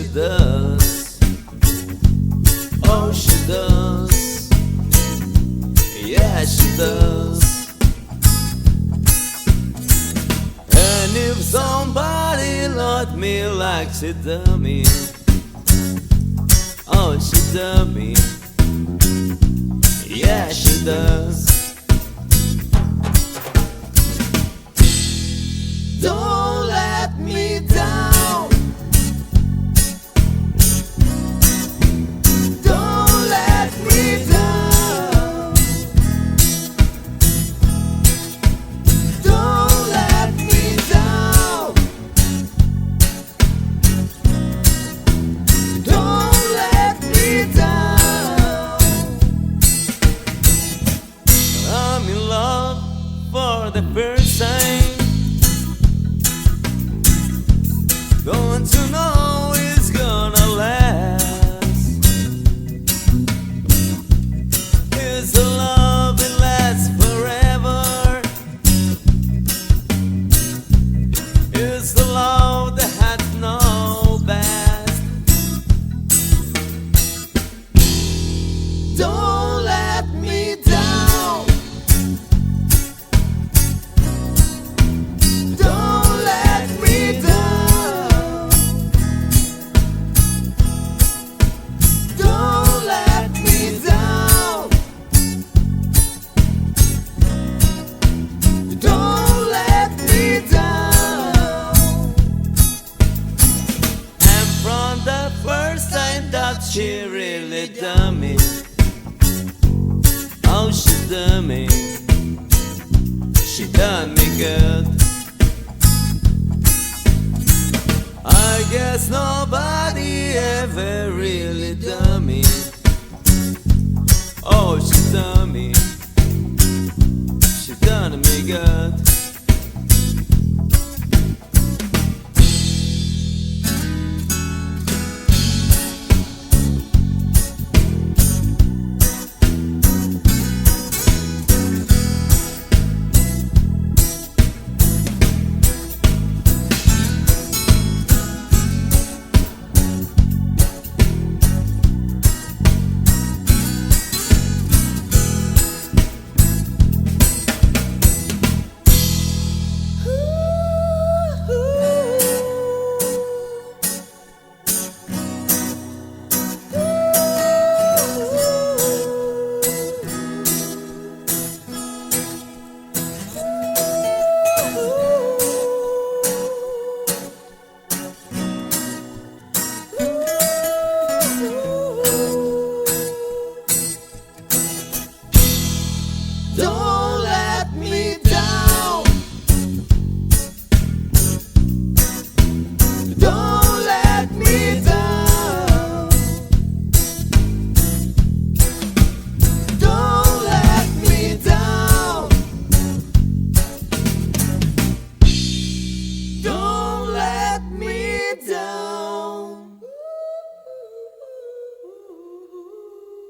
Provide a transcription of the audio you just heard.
she does. Oh, she does. Yeah, she does. And if somebody loved me like she done me, oh, she done me. Yeah, she does. Don't let me down. Don't let me down. Don't let me down. Don't let me down. I'm in love for the first time. Don't you know it's gonna last? It's a love that lasts forever. It's the love that has no past. Don't let me down. Don't let me down. Don't let me down. Don't let me down. And from the first time that she really done me, oh, she done me. She done me good. I guess nobody ever really